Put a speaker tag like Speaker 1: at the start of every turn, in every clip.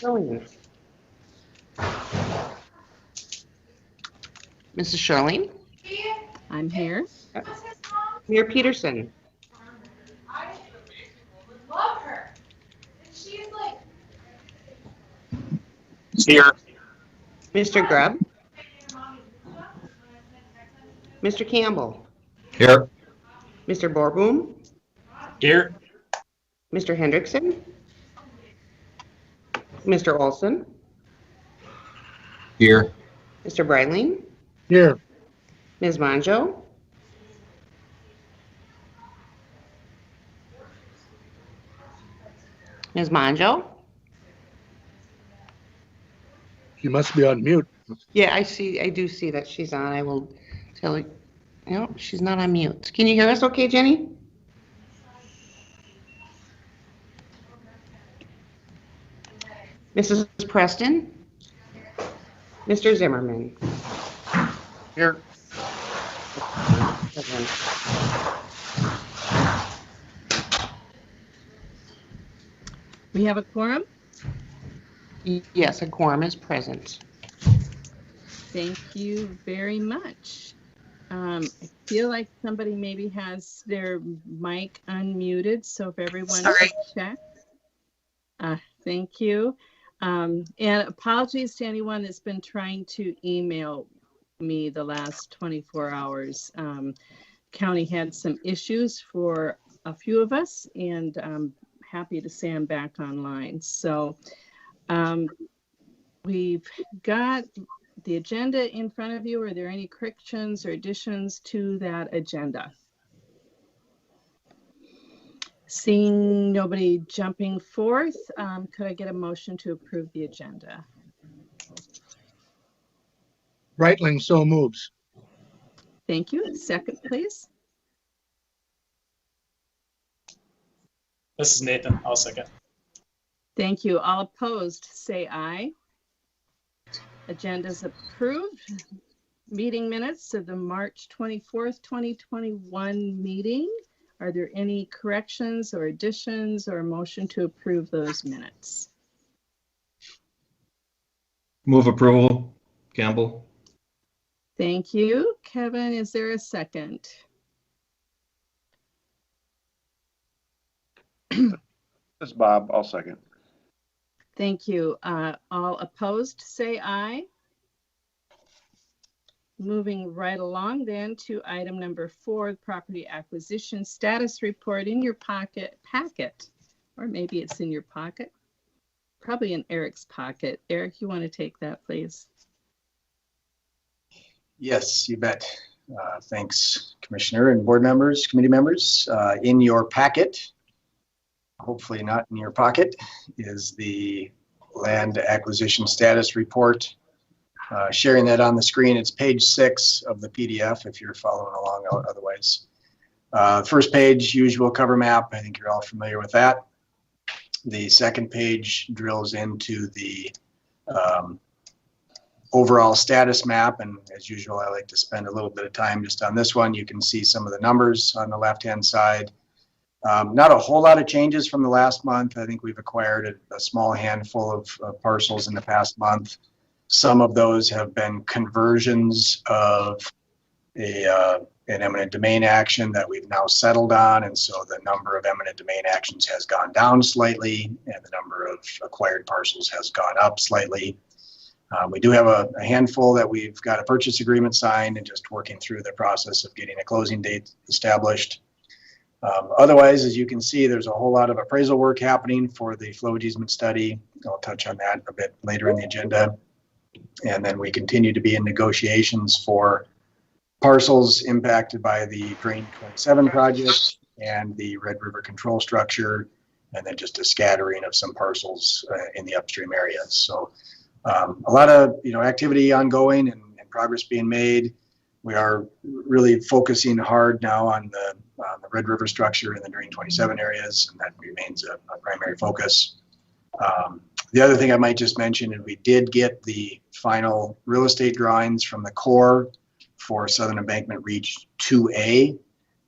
Speaker 1: Charlene. Mrs. Charlene.
Speaker 2: I'm here.
Speaker 1: Mayor Peterson.
Speaker 3: Love her. She's like
Speaker 4: Here.
Speaker 1: Mr. Grubb. Mr. Campbell.
Speaker 4: Here.
Speaker 1: Mr. Borboom.
Speaker 4: Here.
Speaker 1: Mr. Hendrickson. Mr. Olson.
Speaker 4: Here.
Speaker 1: Mr. Breitling.
Speaker 4: Here.
Speaker 1: Ms. Monjo. Ms. Monjo.
Speaker 5: She must be on mute.
Speaker 1: Yeah, I do see that she's on. I will tell her. No, she's not on mute. Can you hear us okay, Jenny? Mrs. Preston. Mr. Zimmerman.
Speaker 4: Here.
Speaker 2: We have a quorum.
Speaker 1: Yes, a quorum is present.
Speaker 2: Thank you very much. I feel like somebody maybe has their mic unmuted, so if everyone can check. Thank you. And apologies to anyone that's been trying to email me the last 24 hours. County had some issues for a few of us, and I'm happy to say I'm back online. So we've got the agenda in front of you. Are there any corrections or additions to that agenda? Seeing nobody jumping forth, could I get a motion to approve the agenda?
Speaker 5: Breitling so moves.
Speaker 2: Thank you. Second, please.
Speaker 4: This is Nathan. I'll second.
Speaker 2: Thank you. All opposed, say aye. Agenda is approved. Meeting minutes of the March 24th, 2021 meeting. Are there any corrections or additions or a motion to approve those minutes?
Speaker 6: Move approval, Campbell.
Speaker 2: Thank you. Kevin, is there a second?
Speaker 7: This is Bob. I'll second.
Speaker 2: Thank you. All opposed, say aye. Moving right along then to item number 4, property acquisition status report in your packet, or maybe it's in your pocket, probably in Eric's pocket. Eric, you want to take that, please?
Speaker 8: Yes, you bet. Thanks, Commissioner and board members, committee members. In your packet, hopefully not in your pocket, is the land acquisition status report. Sharing that on the screen, it's page 6 of the PDF if you're following along otherwise. First page, usual cover map. I think you're all familiar with that. The second page drills into the overall status map, and as usual, I like to spend a little bit of time just on this one. You can see some of the numbers on the left-hand side. Not a whole lot of changes from the last month. I think we've acquired a small handful of parcels in the past month. Some of those have been conversions of an eminent domain action that we've now settled on, and so the number of eminent domain actions has gone down slightly, and the number of acquired parcels has gone up slightly. We do have a handful that we've got a purchase agreement signed and just working through the process of getting a closing date established. Otherwise, as you can see, there's a whole lot of appraisal work happening for the flow easement study. I'll touch on that a bit later in the agenda. And then we continue to be in negotiations for parcels impacted by the Drain 27 project and the Red River control structure, and then just a scattering of some parcels in the upstream areas. So a lot of activity ongoing and progress being made. We are really focusing hard now on the Red River structure in the Drain 27 areas, and that remains a primary focus. The other thing I might just mention is we did get the final real estate drawings from the Corps for Southern Embankment Reach 2A,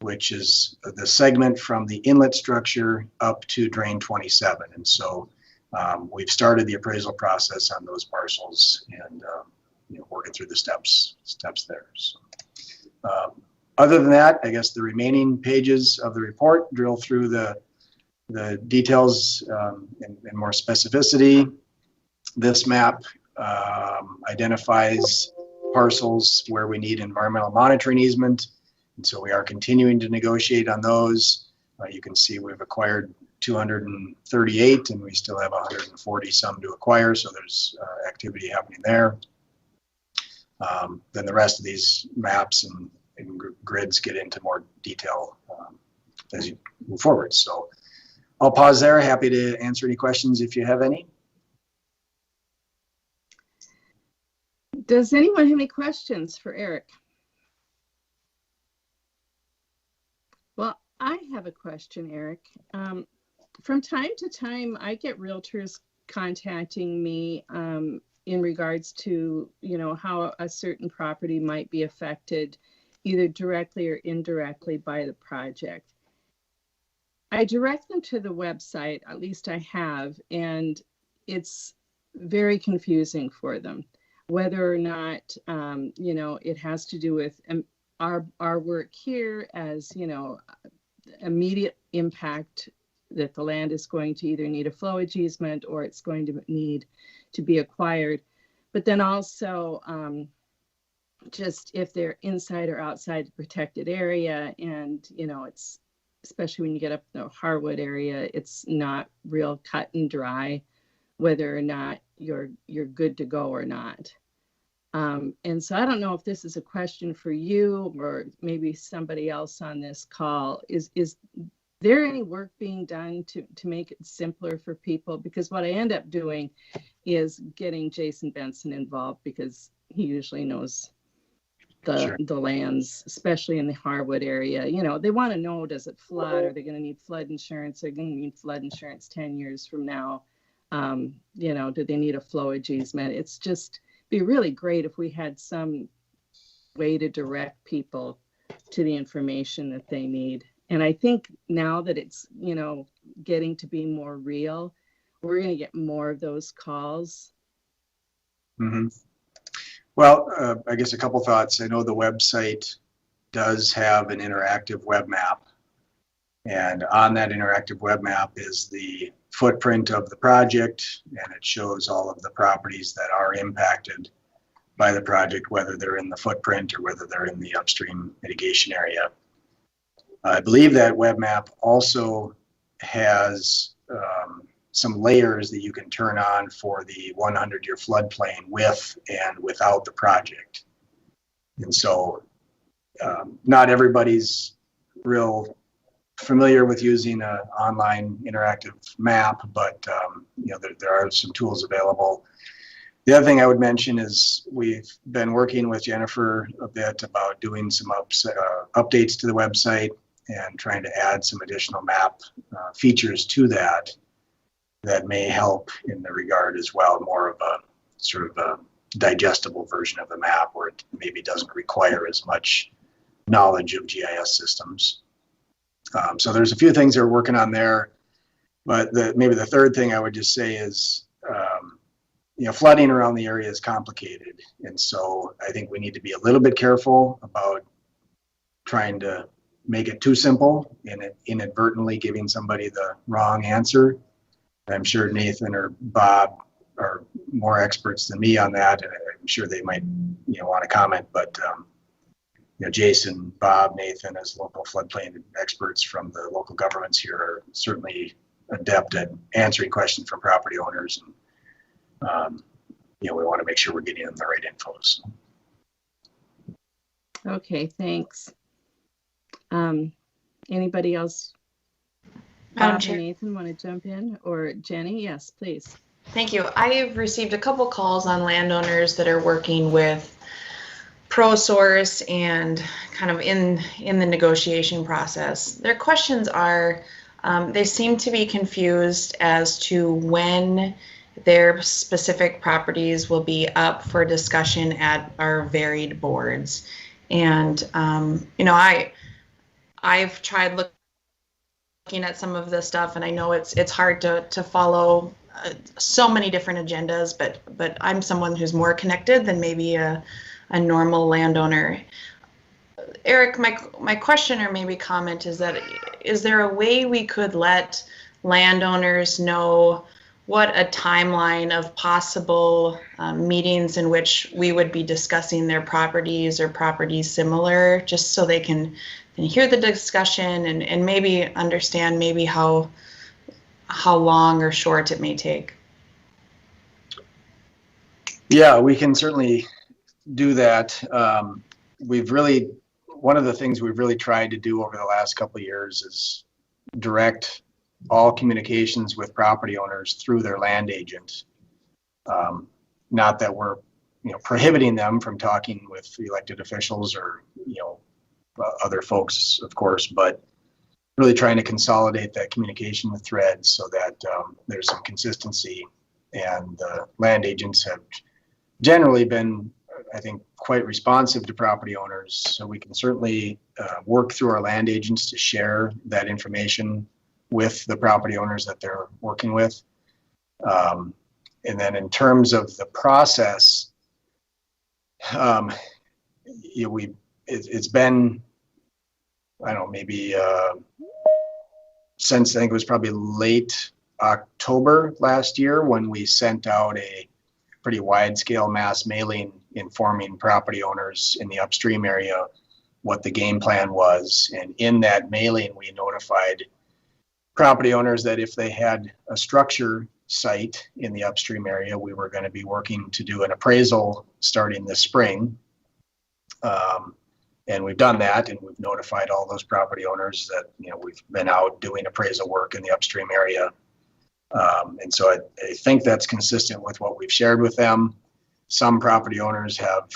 Speaker 8: which is the segment from the inlet structure up to Drain 27. And so We've started the appraisal process on those parcels and working through the steps there. So, other than that, I guess the remaining pages of the report drill through the details in more specificity. This map identifies parcels where we need environmental monitoring easement, and so we are continuing to negotiate on those. You can see we've acquired 238 and we still have 140 some to acquire, so there's activity happening there. Then the rest of these maps and grids get into more detail as you move forward. So I'll pause there. Happy to answer any questions if you have any.
Speaker 2: Does anyone have any questions for Eric? Well, I have a question, Eric. From time to time, I get realtors contacting me in regards to, how a certain property might be affected either directly or indirectly by the project. I direct them to the website, at least I have, and it's very confusing for them, whether or not, it has to do with our work here as, immediate impact that the land is going to either need a flowage easement or it's going to need to be acquired. But then also just if they're inside or outside the protected area, and, it's, especially when you get up in the Harwood area, it's not real cut and dry whether or not you're good to go or not. And so I don't know if this is a question for you or maybe somebody else on this call. Is there any work being done to make it simpler for people? Because what I end up doing is getting Jason Benson involved, because he usually knows the lands, especially in the Harwood area. They want to know, does it flood? Are they going to need flood insurance? Are they going to need flood insurance 10 years from now? Do they need a flowage easement? It's just be really great if we had some way to direct people to the information that they need. And I think now that it's, getting to be more real, we're going to get more of those calls.
Speaker 8: Mm-hmm. Well, I guess a couple thoughts. I know the website does have an interactive web map. And on that interactive web map is the footprint of the project, and it shows all of the properties that are impacted by the project, whether they're in the footprint or whether they're in the upstream mitigation area. I believe that web map also has some layers that you can turn on for the 100-year floodplain with and without the project. And so not everybody's real familiar with using an online interactive map, but there are some tools available. The other thing I would mention is we've been working with Jennifer a bit about doing some updates to the website and trying to add some additional map features to that may help in the regard as well, more of a sort of a digestible version of the map where it maybe doesn't require as much knowledge of GIS systems. So there's a few things they're working on there, but maybe the third thing I would just say is, flooding around the area is complicated. And so I think we need to be a little bit careful about trying to make it too simple and inadvertently giving somebody the wrong answer. I'm sure Nathan or Bob are more experts than me on that, and I'm sure they might, want to comment, but Jason, Bob, Nathan, as local floodplain experts from the local governments here, are certainly adept at answering questions from property owners. And, we want to make sure we're getting them the right info. So.
Speaker 2: Okay, thanks. Anybody else?
Speaker 9: Madam
Speaker 2: Bob
Speaker 9: Chair.
Speaker 2: and Nathan want to jump in? Or Jenny? Yes, please.
Speaker 9: Thank you. I've received a couple calls on landowners that are working with ProSource and kind of in the negotiation process. Their questions are, they seem to be confused as to when their specific properties will be up for discussion at our varied boards. And, I've tried looking at some of this stuff, and I know it's hard to follow so many different agendas, but I'm someone who's more connected than maybe a normal landowner. Eric, my question or maybe comment is that, is there a way we could let landowners know what a timeline of possible meetings in which we would be discussing their properties or properties similar, just so they can hear the discussion and maybe understand maybe how long or short it may take?
Speaker 8: Yeah, we can certainly do that. One of the things we've really tried to do over the last couple of years is direct all communications with property owners through their land agent. Not that we're, prohibiting them from talking with elected officials or, other folks, of course, but really trying to consolidate that communication with threads so that there's some consistency. And land agents have generally been, I think, quite responsive to property owners. So we can certainly work through our land agents to share that information with the property owners that they're working with. And then in terms of the process, it's been, I don't know, maybe since I think it was probably late October last year when we sent out a pretty wide-scale mass mailing informing property owners in the upstream area what the game plan was. And in that mailing, we notified property owners that if they had a structure site in the upstream area, we were going to be working to do an appraisal starting this spring. And we've done that, and we've notified all those property owners that we've been out doing appraisal work in the upstream area. And so I think that's consistent with what we've shared with them. Some property owners have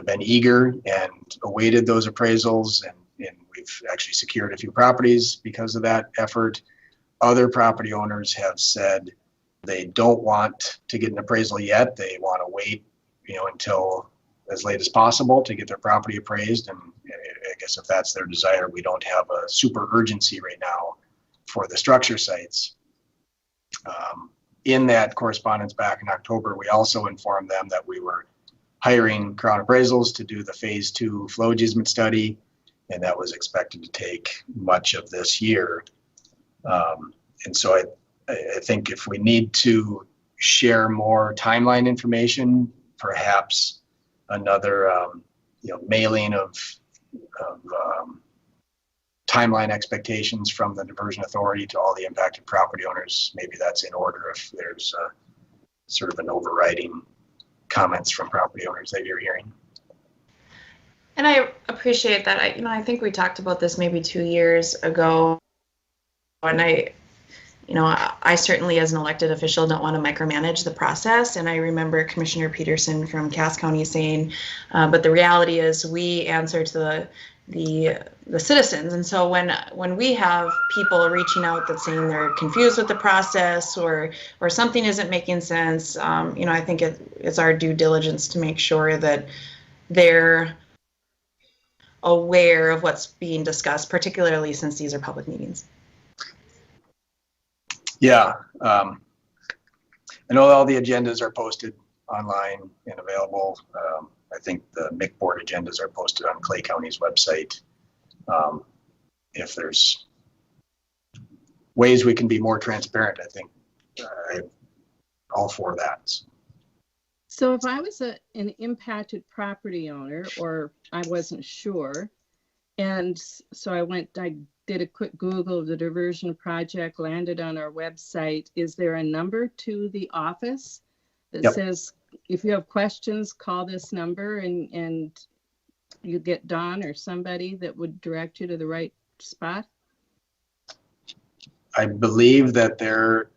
Speaker 8: been eager and awaited those appraisals, and we've actually secured a few properties because of that effort. Other property owners have said they don't want to get an appraisal yet. They want to wait until as late as possible to get their property appraised. And I guess if that's their desire, we don't have a super urgency right now for the structure sites. In that correspondence back in October, we also informed them that we were hiring Crown Appraisals to do the phase 2 flow easement study, and that was expected to take much of this year. And so I think if we need to share more timeline information, perhaps another mailing of timeline expectations from the Diversion Authority to all the impacted property owners, maybe that's in order if there's sort of an overriding comments from property owners that you're hearing.
Speaker 9: And I appreciate that. I think we talked about this maybe 2 years ago, and I certainly as an elected official don't want to micromanage the process. And I remember Commissioner Peterson from Cass County saying, but the reality is we answer to the citizens. And so when we have people reaching out that saying they're confused with the process or something isn't making sense, I think it's our due diligence to make sure that they're aware of what's being discussed, particularly since these are public meetings.
Speaker 8: Yeah, I know all the agendas are posted online and available. I think the MIC board agendas are posted on Clay County's website. If there's ways we can be more transparent, I think I'm all for that.
Speaker 2: So if I was an impacted property owner, or I wasn't sure, and so I did a quick Google of the diversion project, landed on our website, is there a number to the office that
Speaker 8: Yep.
Speaker 2: says, if you have questions, call this number, and you get Don or somebody that would direct you to the right spot?
Speaker 8: I believe that there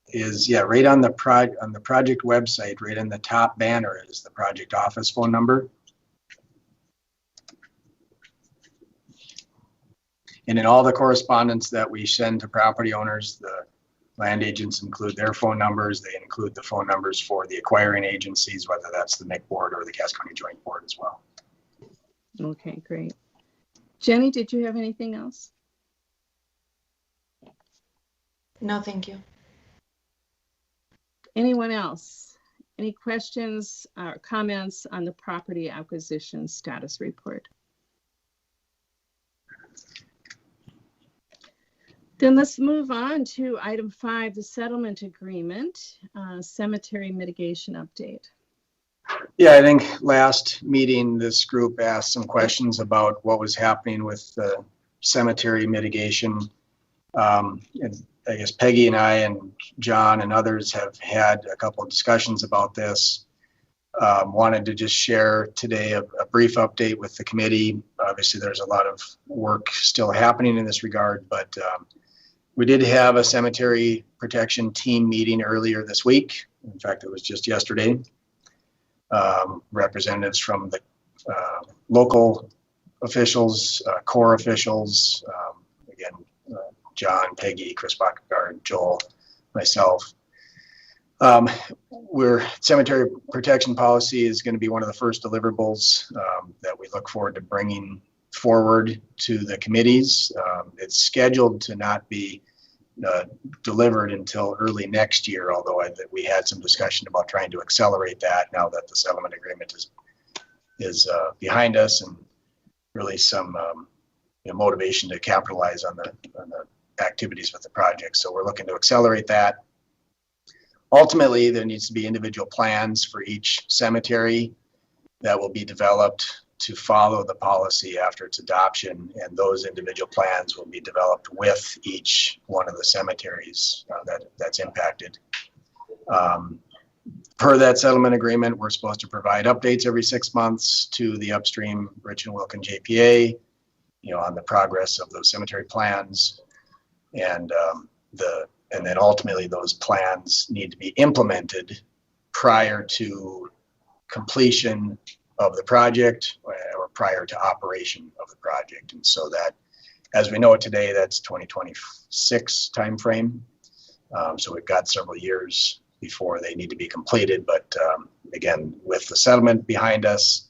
Speaker 8: is, right on the project website, right in the top banner is the project office phone number. And in all the correspondence that we send to property owners, the land agents include their phone numbers. They include the phone numbers for the acquiring agencies, whether that's the MIC board or the Cass County Joint Board as well.
Speaker 2: Okay, great. Jenny, did you have anything else?
Speaker 9: No, thank you.
Speaker 2: Anyone else? Any questions or comments on the property acquisition status report? Then let's move on to item 5, the settlement agreement, cemetery mitigation update.
Speaker 8: Yeah, I think last meeting, this group asked some questions about what was happening with the cemetery mitigation. And I guess Peggy and I and John and others have had a couple of discussions about this. Wanted to just share today a brief update with the committee. Obviously, there's a lot of work still happening in this regard, but we did have a cemetery protection team meeting earlier this week. In fact, it was just yesterday. Representatives from the local officials, core officials, again, John, Peggy, Chris Backegaard, Joel, myself. Cemetery protection policy is going to be one of the first deliverables that we look forward to bringing forward to the committees. It's scheduled to not be delivered until early next year, although we had some discussion about trying to accelerate that now that the settlement agreement is behind us, and really some motivation to capitalize on the activities with the project. So we're looking to accelerate that. Ultimately, there needs to be individual plans for each cemetery that will be developed to follow the policy after its adoption, and those individual plans will be developed with each one of the cemeteries that's impacted. Per that settlement agreement, we're supposed to provide updates every 6 months to the upstream Rich and Wilkin JPA, on the progress of those cemetery plans, and then ultimately those plans need to be implemented prior to completion of the project or prior to operation of the project. And so that, as we know it today, that's 2026 timeframe. So we've got several years before they need to be completed. But again, with the settlement behind us,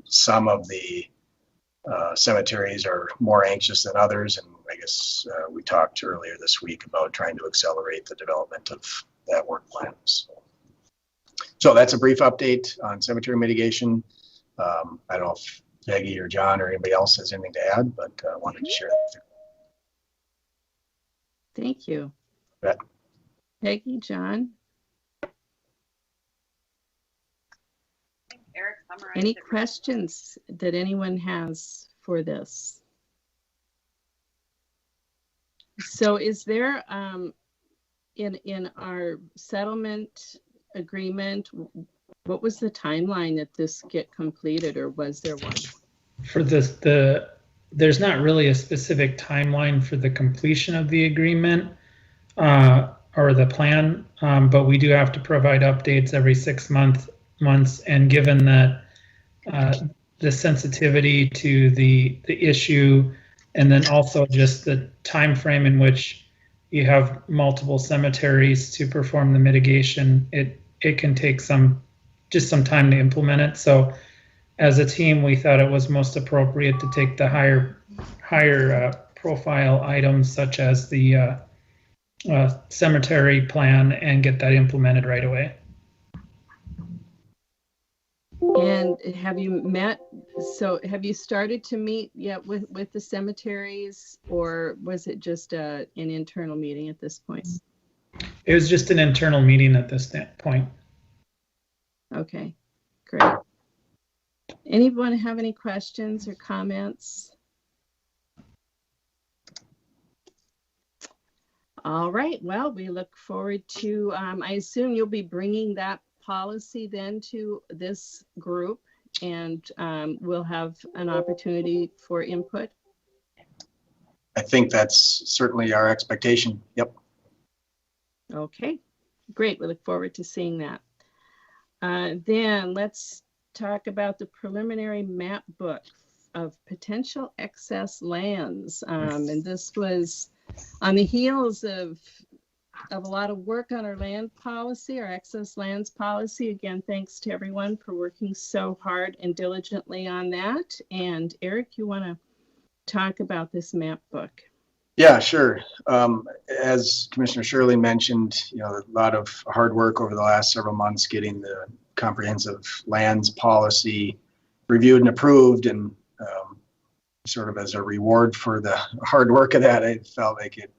Speaker 8: some of the cemeteries are more anxious than others. And I guess we talked earlier this week about trying to accelerate the development of that work plan. So that's a brief update on cemetery mitigation. I don't know if Peggy or John or anybody else has anything to add, but I wanted to share that.
Speaker 2: Thank you.
Speaker 8: Bet.
Speaker 2: Peggy, John, any questions that anyone has for this? So is there, in our settlement agreement, what was the timeline that this get completed, or was there one?
Speaker 10: For this, there's not really a specific timeline for the completion of the agreement or the plan, but we do have to provide updates every 6 months. And given that the sensitivity to the issue, and then also just the time frame in which you have multiple cemeteries to perform the mitigation, it can take some time to implement it. So as a team, we thought it was most appropriate to take the higher profile items such as the cemetery plan and get that implemented right away.
Speaker 2: And have you met, so have you started to meet yet with the cemeteries, or was it just an internal meeting at this point?
Speaker 10: It was just an internal meeting at this point.
Speaker 2: Okay, great. Anyone have any questions or comments? All right, well, we look forward to, I assume you'll be bringing that policy then to this group, and we'll have an opportunity for input.
Speaker 8: I think that's certainly our expectation. Yep.
Speaker 2: Okay, great. We look forward to seeing that. Then let's talk about the preliminary map book of potential excess lands. And this was on the heels of a lot of work on our land policy, our excess lands policy. Again, thanks to everyone for working so hard and diligently on that. And Eric, you want to talk about this map book?
Speaker 8: Yeah, sure. As Commissioner Shirley mentioned, a lot of hard work over the last several months getting the comprehensive lands policy reviewed and approved, and sort of as a reward for the hard work of that, I felt like it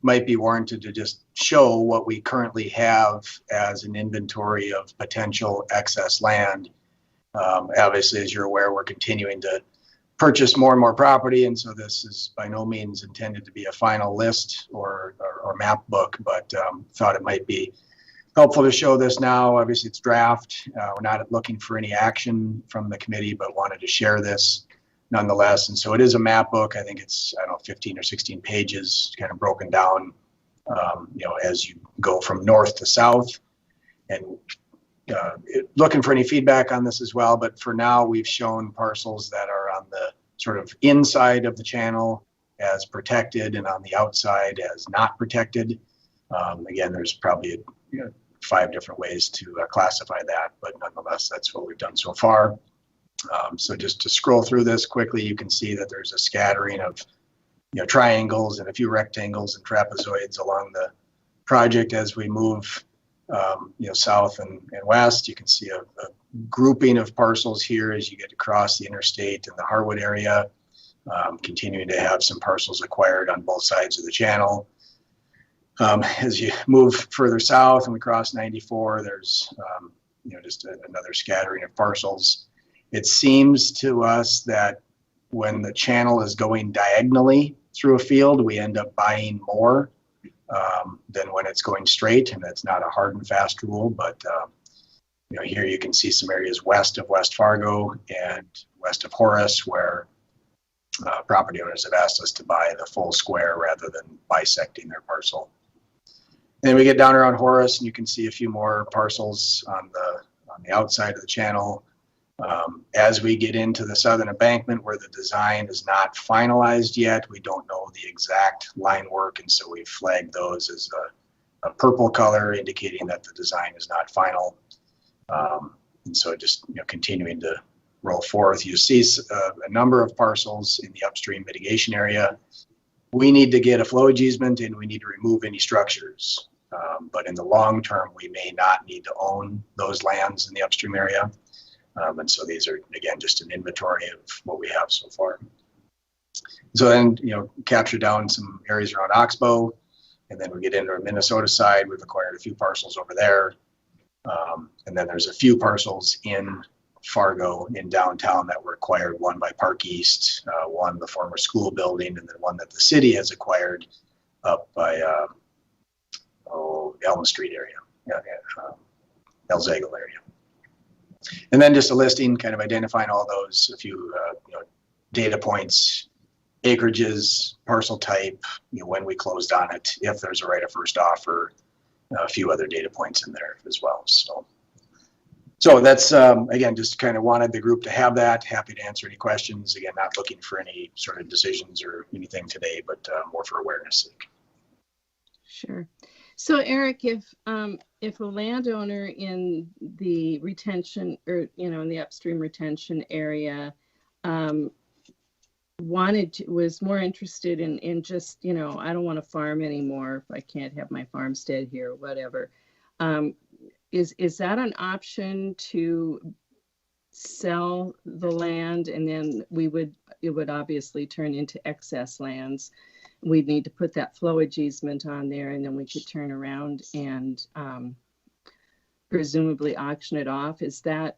Speaker 8: might be warranted to just show what we currently have as an inventory of potential excess land. Obviously, as you're aware, we're continuing to purchase more and more property, and so this is by no means intended to be a final list or map book, but thought it might be helpful to show this now. Obviously, it's draft. We're not looking for any action from the committee, but wanted to share this nonetheless. And so it is a map book. I think it's, 15 or 16 pages, kind of broken down, as you go from north to south. And looking for any feedback on this as well. But for now, we've shown parcels that are on the sort of inside of the channel as protected and on the outside as not protected. Again, there's probably 5 different ways to classify that, but nonetheless, that's what we've done so far. So just to scroll through this quickly, you can see that there's a scattering of triangles and a few rectangles and trapezoids along the project as we move south and west. You can see a grouping of parcels here as you get across the interstate and the Harwood area, continuing to have some parcels acquired on both sides of the channel. As you move further south and we cross 94, there's just another scattering of parcels. It seems to us that when the channel is going diagonally through a field, we end up buying more than when it's going straight, and that's not a hard and fast rule, but here you can see some areas west of West Fargo and west of Horace where property owners have asked us to buy the full square rather than bisecting their parcel. Then we get down around Horace, and you can see a few more parcels on the outside of the channel. As we get into the southern embankment where the design is not finalized yet, we don't know the exact line work, and so we've flagged those as a purple color indicating that the design is not final. And so just continuing to roll forth, you see a number of parcels in the upstream mitigation area. We need to get a flowage easement and we need to remove any structures. But in the long term, we may not need to own those lands in the upstream area. And so these are, again, just an inventory of what we have so far. So then, capture down some areas around Oxbow, and then we get into our Minnesota side. We've acquired a few parcels over there. And then there's a few parcels in Fargo in downtown that were acquired, one by Park East, one the former school building, and then one that the city has acquired up by Elm Street area, Elzagle area. And then just a listing, kind of identifying all those, a few data points, acreages, parcel type, when we closed on it, if there's a right of first offer, a few other data points in there as well. So that's, again, just kind of wanted the group to have that. Happy to answer any questions. Again, not looking for any sort of decisions or anything today, but more for awareness sake.
Speaker 2: Sure. So Eric, if a landowner in the retention or, in the upstream retention area was more interested in just, I don't want to farm anymore if I can't have my farmstead here or whatever, is that an option to sell the land, and then it would obviously turn into excess lands? We'd need to put that flowage easement on there, and then we could turn around and presumably auction it off. Is that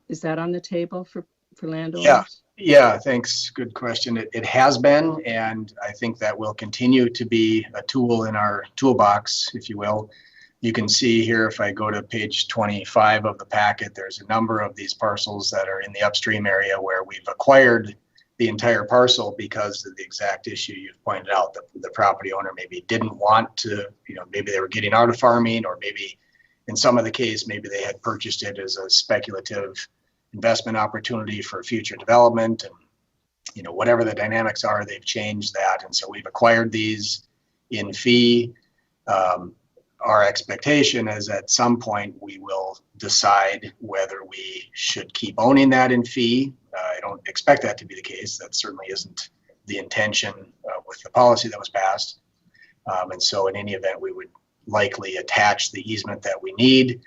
Speaker 2: on the table for landowners?
Speaker 8: Yeah, thanks. Good question. It has been, and I think that will continue to be a tool in our toolbox, if you will. You can see here, if I go to page 25 of the packet, there's a number of these parcels that are in the upstream area where we've acquired the entire parcel because of the exact issue you've pointed out. The property owner maybe didn't want to, maybe they were getting out of farming, or maybe in some of the case, maybe they had purchased it as a speculative investment opportunity for future development. And, whatever the dynamics are, they've changed that. And so we've acquired these in fee. Our expectation is at some point we will decide whether we should keep owning that in fee. I don't expect that to be the case. That certainly isn't the intention with the policy that was passed. And so in any event, we would likely attach the easement that we need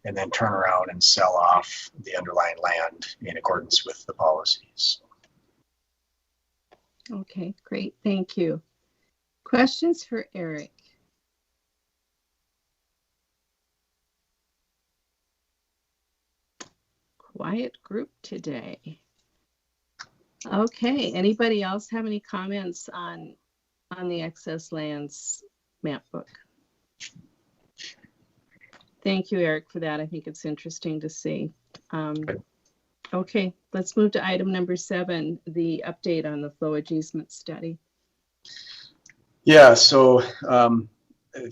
Speaker 8: and then turn around and sell off the underlying land in accordance with the policies.
Speaker 2: Okay, great. Thank you. Questions for Eric? Quiet group today. Okay, anybody else have any comments on the excess lands map book? Thank you, Eric, for that. I think it's interesting to see. Okay, let's move to item number 7, the update on the flow adjustment study.
Speaker 8: Yeah, so I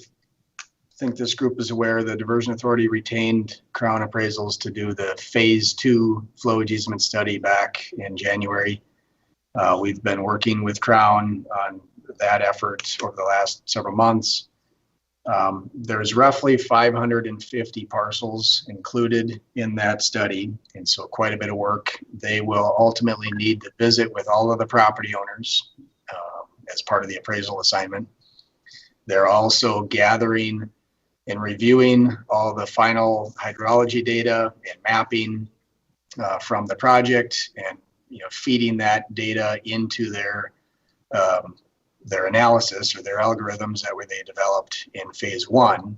Speaker 8: think this group is aware the Diversion Authority retained Crown Appraisals to do the phase 2 flow adjustment study back in January. We've been working with Crown on that effort over the last several months. There's roughly 550 parcels included in that study, and so quite a bit of work. They will ultimately need to visit with all of the property owners as part of the appraisal assignment. They're also gathering and reviewing all the final hydrology data and mapping from the project, and feeding that data into their analysis or their algorithms that were they developed in phase 1,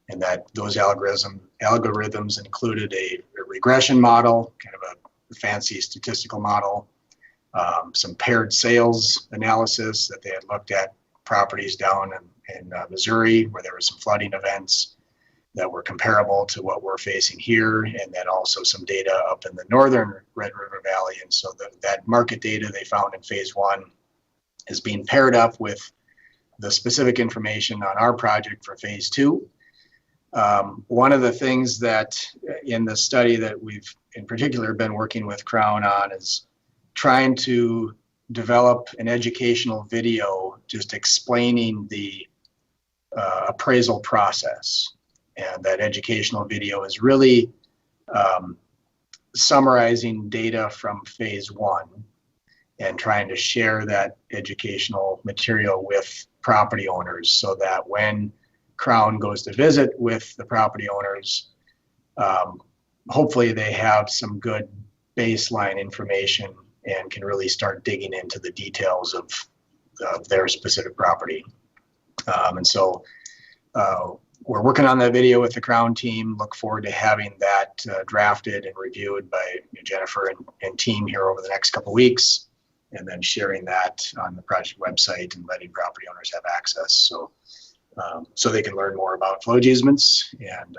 Speaker 8: and that those algorithms included a regression model, kind of a fancy statistical model, some paired sales analysis that they had looked at properties down in Missouri where there were some flooding events that were comparable to what we're facing here, and then also some data up in the northern Red River Valley. And so that market data they found in phase 1 is being paired up with the specific information on our project for phase 2. One of the things that in the study that we've in particular been working with Crown on is trying to develop an educational video just explaining the appraisal process. And that educational video is really summarizing data from phase 1 and trying to share that educational material with property owners so that when Crown goes to visit with the property owners, hopefully they have some good baseline information and can really start digging into the details of their specific property. And so we're working on that video with the Crown team. Look forward to having that drafted and reviewed by Jennifer and team here over the next couple of weeks, and then sharing that on the project website and letting property owners have access so they can learn more about flow easements and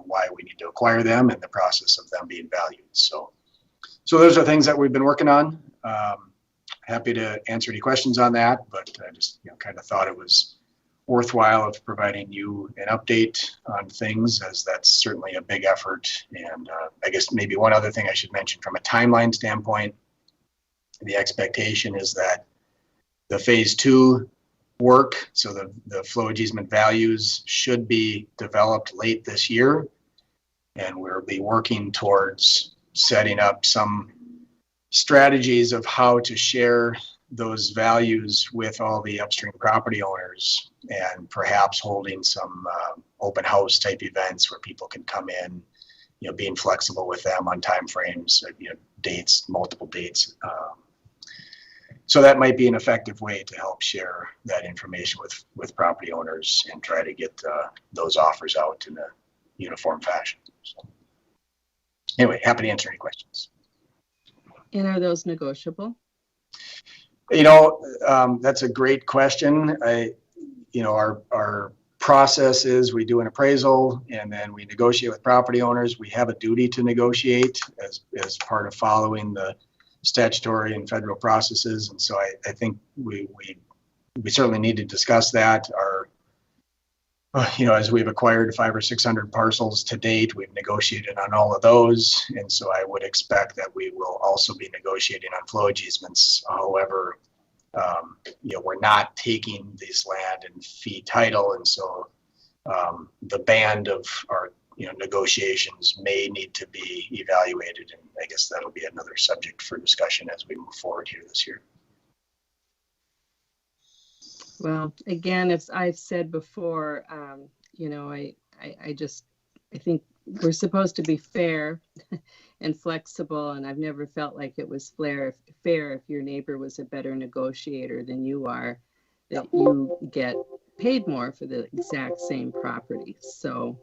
Speaker 8: why we need to acquire them and the process of them being valued. So those are things that we've been working on. Happy to answer any questions on that, but I just kind of thought it was worthwhile of providing you an update on things, as that's certainly a big effort. And I guess maybe one other thing I should mention from a timeline standpoint, the expectation is that the phase 2 work, so the flow easement values, should be developed late this year, and we'll be working towards setting up some strategies of how to share those values with all the upstream property owners, and perhaps holding some open house type events where people can come in, being flexible with them on timeframes, dates, multiple dates. So that might be an effective way to help share that information with property owners and try to get those offers out in a uniform fashion. So anyway, happy to answer any questions.
Speaker 2: And are those negotiable?
Speaker 8: That's a great question. Our process is we do an appraisal and then we negotiate with property owners. We have a duty to negotiate as part of following the statutory and federal processes. And so I think we certainly need to discuss that. As we've acquired 500 or 600 parcels to date, we've negotiated on all of those. And so I would expect that we will also be negotiating on flow easements. However, we're not taking this land in fee title. And so the band of our negotiations may need to be evaluated. And I guess that'll be another subject for discussion as we move forward here this year.
Speaker 2: Well, again, as I've said before, you know, I think we're supposed to be fair and flexible, and I've never felt like it was fair if your neighbor was a better negotiator than you are, that you get paid more for the exact same property. So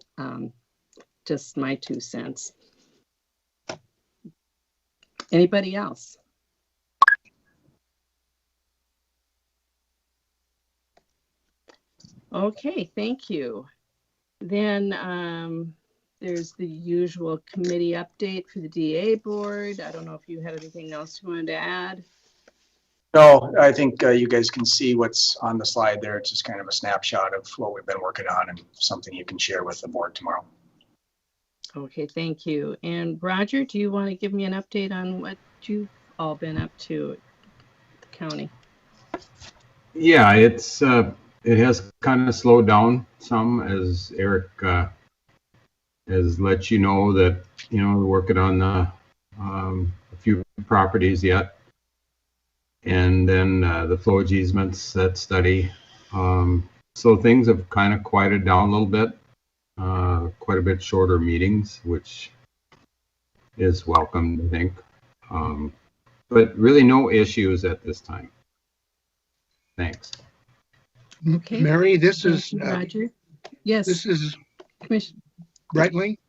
Speaker 2: just my 2 cents. Anybody else? Okay, thank you. Then there's the usual committee update for the DA board. I don't know if you had anything else you wanted to add.
Speaker 8: No, I think you guys can see what's on the slide there. It's just kind of a snapshot of what we've been working on and something you can share with the board tomorrow.
Speaker 2: Okay, thank you. And Roger, do you want to give me an update on what you've all been up to at the county?
Speaker 11: Yeah, it has kind of slowed down some, as Eric has let you know that, you know, we're working on a few properties yet. And then the flowage easements, that study. So things have kind of quieted down a little bit, quite a bit shorter meetings, which is welcome, I think. But really no issues at this time. Thanks.
Speaker 2: Okay.
Speaker 5: Mary, this is
Speaker 2: Roger. Yes.
Speaker 5: This is
Speaker 2: Commissioner
Speaker 5: Breitling.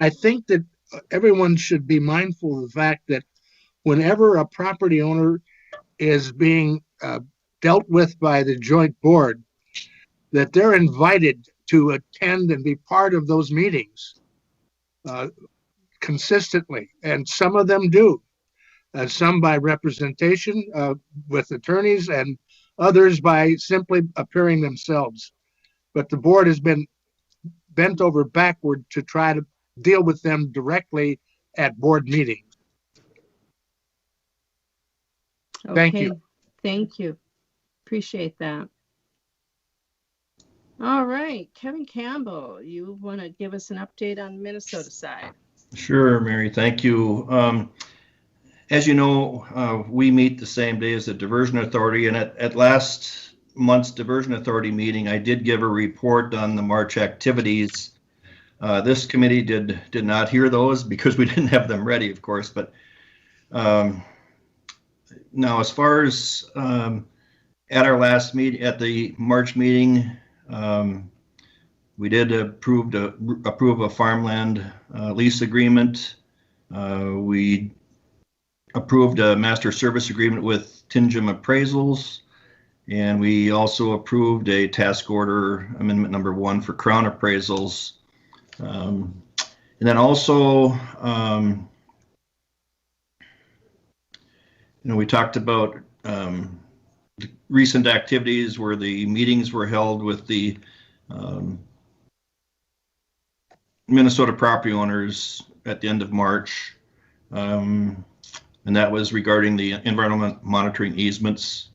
Speaker 5: I think that everyone should be mindful of the fact that whenever a property owner is being dealt with by the joint board, that they're invited to attend and be part of those meetings consistently. And some of them do. Some by representation with attorneys, and others by simply appearing themselves. But the board has been bent over backward to try to deal with them directly at board meetings. Thank you.
Speaker 2: Thank you. Appreciate that. All right, Kevin Campbell, you want to give us an update on the Minnesota side?
Speaker 6: Sure, Mary, thank you. As you know, we meet the same day as the Diversion Authority, and at last month's Diversion Authority meeting, I did give a report on the March activities. This committee did not hear those because we didn't have them ready, of course, but now as far as at our last meeting, at the March meeting, we did approve a farmland lease agreement. We approved a master service agreement with Tingem Appraisals, and we also approved a task order amendment number 1 for Crown Appraisals. And then also, you know, we talked about the recent activities where the meetings were held with the Minnesota property owners at the end of March. And that was regarding the environmental monitoring easements.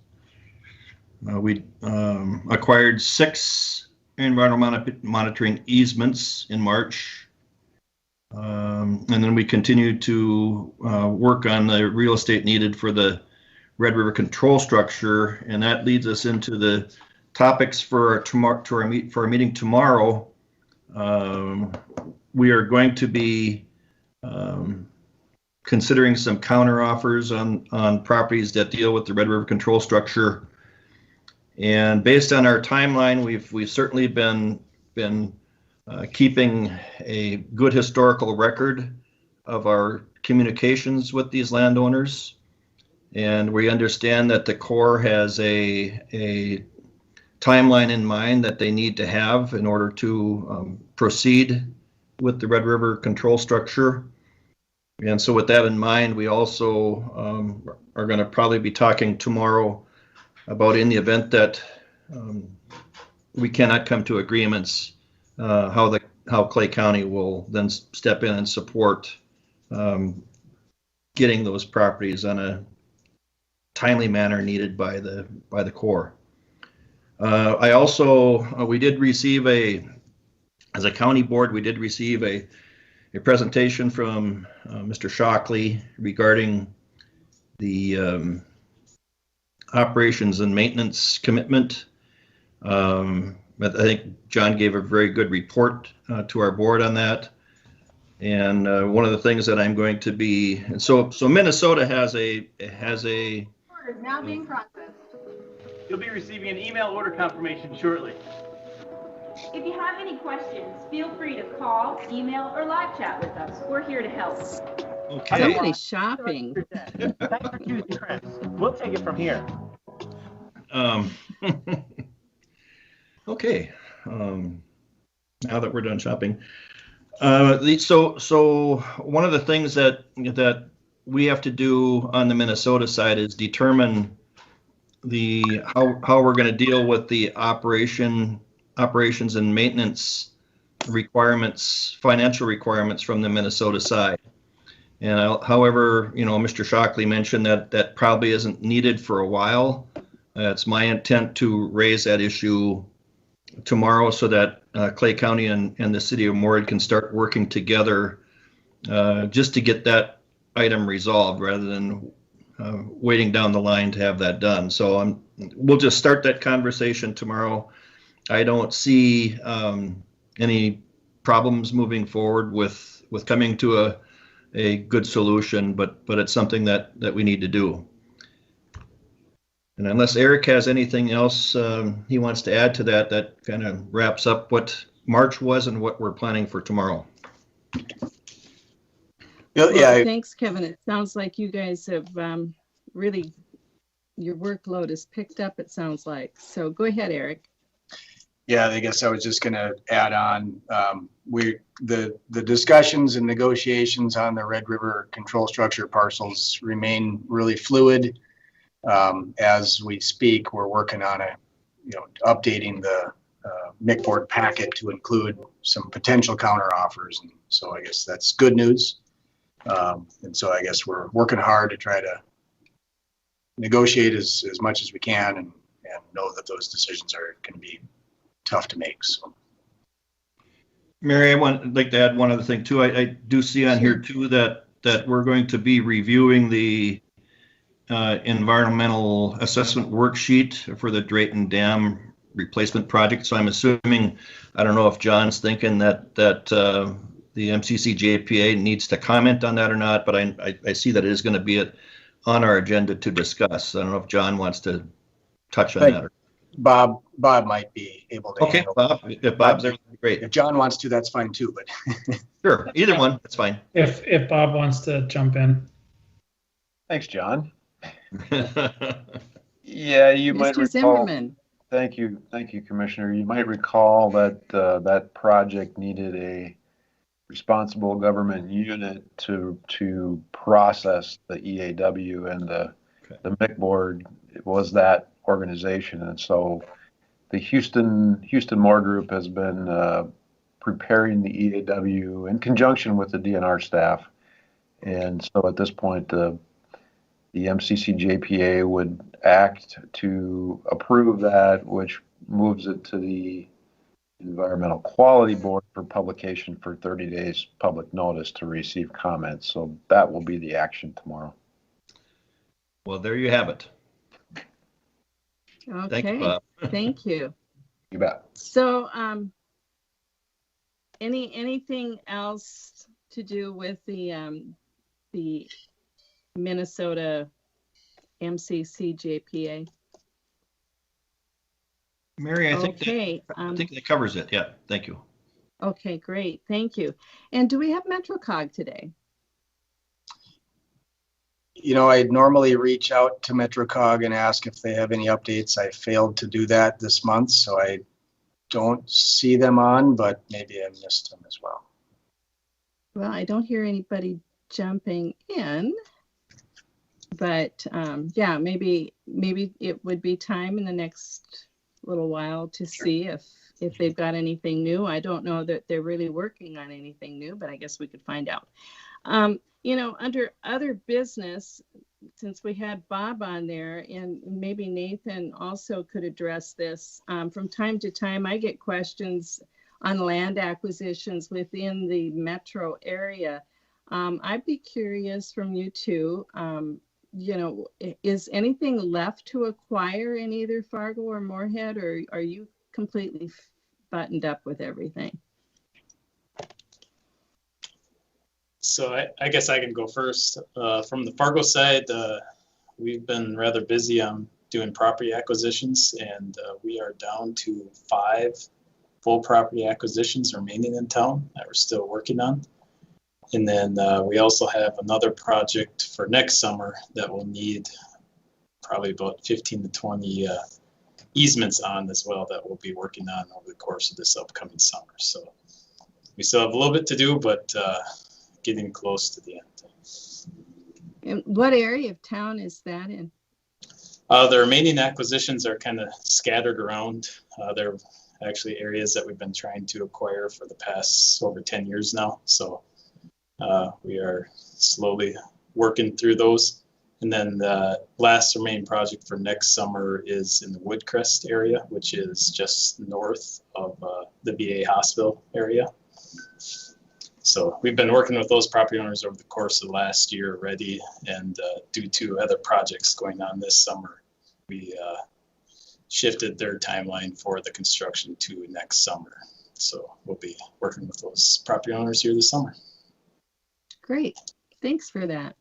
Speaker 6: We acquired 6 environmental monitoring easements in March. And then we continued to work on the real estate needed for the Red River control structure. And that leads us into the topics for our meeting tomorrow. We are going to be considering some counter offers on properties that deal with the Red River control structure. And based on our timeline, we've certainly been keeping a good historical record of our communications with these landowners. And we understand that the Corps has a timeline in mind that they need to have in order to proceed with the Red River control structure. And so with that in mind, we also are going to probably be talking tomorrow about, in the event that we cannot come to agreements, how Clay County will then step in and support getting those properties on a timely manner needed by the Corps. I also, we did receive as a county board, we did receive a presentation from Mr. Shockley regarding the operations and maintenance commitment. But I think John gave a very good report to our board on that. And one of the things that I'm going to be, and so Minnesota has a
Speaker 3: Order is now being processed.
Speaker 12: You'll be receiving an email order confirmation shortly.
Speaker 3: If you have any questions, feel free to call, email, or live chat with us. We're here to help.
Speaker 6: okay.
Speaker 2: Somebody's shopping.
Speaker 12: Thanks for choosing Chris. We'll take it from here.
Speaker 6: Okay. Now that we're done shopping, so one of the things that we have to do on the Minnesota side is determine how we're going to deal with the operations and maintenance requirements, financial requirements from the Minnesota side. And however, Mr. Shockley mentioned that probably isn't needed for a while. It's my intent to raise that issue tomorrow so that Clay County and the city of Moorhead can start working together just to get that item resolved rather than waiting down the line to have that done. So we'll just start that conversation tomorrow. I don't see any problems moving forward with coming to a good solution, but it's something that we need to do. And unless Eric has anything else he wants to add to that, that kind of wraps up what March was and what we're planning for tomorrow.
Speaker 2: Well, thanks, Kevin. It sounds like you guys have really, your workload is picked up, it sounds like. So go ahead, Eric.
Speaker 8: Yeah, I guess I was just going to add on. The discussions and negotiations on the Red River control structure parcels remain really fluid. As we speak, we're working on updating the MIC board packet to include some potential counter offers. And so I guess that's good news. And so I guess we're working hard to try to negotiate as much as we can and know that those decisions are going to be tough to make. So,
Speaker 6: Mary, I'd like to add one other thing too. I do see on here too that we're going to be reviewing the environmental assessment worksheet for the Drayton Dam replacement project. So I'm assuming, I don't know if John's thinking that the MCC JPA needs to comment on that or not, but I see that it is going to be on our agenda to discuss. I don't know if John wants to touch on that.
Speaker 8: Bob might be able to.
Speaker 6: Okay, Bob. If Bob's there, great.
Speaker 8: If John wants to, that's fine too. But
Speaker 6: sure, either one, that's fine.
Speaker 10: If Bob wants to jump in.
Speaker 7: Thanks, John. Yeah, you might recall.
Speaker 2: Zimmerman.
Speaker 7: Thank you, Commissioner. You might recall that that project needed a responsible government unit to process the EAW, and the MIC board was that organization. And so the Houston Moore Group has been preparing the EAW in conjunction with the DNR staff. And so at this point, the MCC JPA would act to approve that, which moves it to the Environmental Quality Board for publication for 30 days public notice to receive comments. So that will be the action tomorrow.
Speaker 6: Well, there you have it.
Speaker 2: Okay.
Speaker 6: Thank you, Bob.
Speaker 2: Thank you.
Speaker 7: You bet.
Speaker 2: So, anything else to do with the Minnesota MCC JPA?
Speaker 6: Mary, I think that covers it. Yeah, thank you.
Speaker 2: Okay, great. Thank you. And do we have MetroCog today?
Speaker 8: I'd normally reach out to MetroCog and ask if they have any updates. I failed to do that this month, so I don't see them on, but maybe I missed them as well.
Speaker 2: Well, I don't hear anybody jumping in, but yeah, maybe it would be time in the next little while to see if they've got anything new. I don't know that they're really working on anything new, but I guess we could find out. Under other business, since we had Bob on there, and maybe Nathan also could address this, from time to time I get questions on land acquisitions within the metro area. I'd be curious from you two, you know, is anything left to acquire in either Fargo or Moorhead, or are you completely buttoned up with everything?
Speaker 4: So I guess I can go first. From the Fargo side, we've been rather busy on doing property acquisitions, and we are down to 5 full property acquisitions remaining in town that we're still working on. And then we also have another project for next summer that will need probably about 15 to 20 easements on as well that we'll be working on over the course of this upcoming summer. So we still have a little bit to do, but getting close to the end.
Speaker 2: And what area of town is that in?
Speaker 4: The remaining acquisitions are kind of scattered around. They're actually areas that we've been trying to acquire for the past over 10 years now. So we are slowly working through those. And then the last remaining project for next summer is in the Woodcrest area, which is just north of the VA hospital area. So we've been working with those property owners over the course of the last year already, and due to other projects going on this summer, we shifted their timeline for the construction to next summer. So we'll be working with those property owners here this summer.
Speaker 2: Great, thanks for that.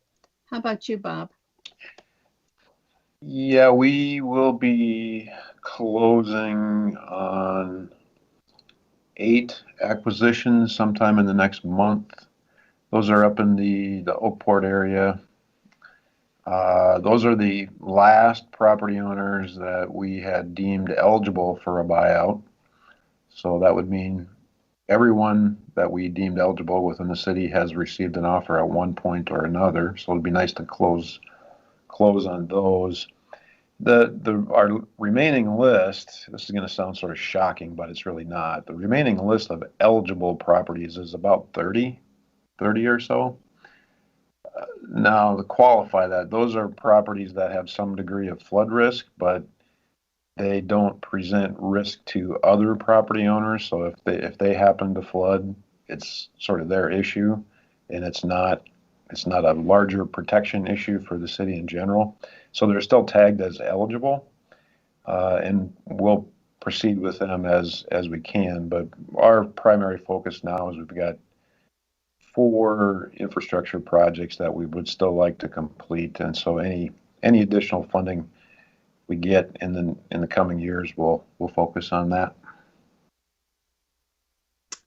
Speaker 2: How about you, Bob?
Speaker 7: Yeah, we will be closing on 8 acquisitions sometime in the next month. Those are up in the Oakport area. Those are the last property owners that we had deemed eligible for a buyout. So that would mean everyone that we deemed eligible within the city has received an offer at one point or another. So it'd be nice to close on those. Our remaining list, this is going to sound sort of shocking, but it's really not. The remaining list of eligible properties is about 30 or so. Now, to qualify that, those are properties that have some degree of flood risk, but they don't present risk to other property owners. So if they happen to flood, it's sort of their issue, and it's not a larger protection issue for the city in general. So they're still tagged as eligible, and we'll proceed with them as we can. But our primary focus now is we've got 4 infrastructure projects that we would still like to complete, and so any additional funding we get in the coming years, we'll focus on that.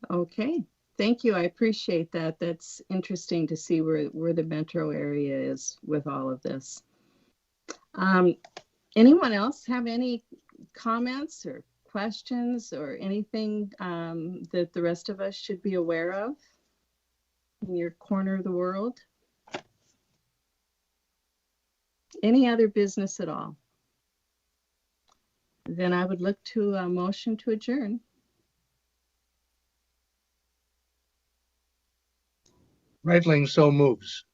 Speaker 2: Okay, thank you. I appreciate that. That's interesting to see where the metro area is with all of this. Anyone else have any comments or questions or anything that the rest of us should be aware of in your corner of the world? Any other business at all? Then I would look to a motion to adjourn.
Speaker 5: Reitling so moves.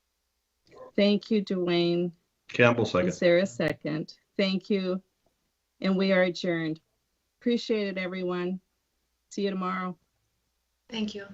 Speaker 2: Thank you, Dwayne.
Speaker 6: Campbell, second.
Speaker 2: Is there a second? Thank you. And we are adjourned. Appreciate it, everyone. See you tomorrow.
Speaker 9: Thank you.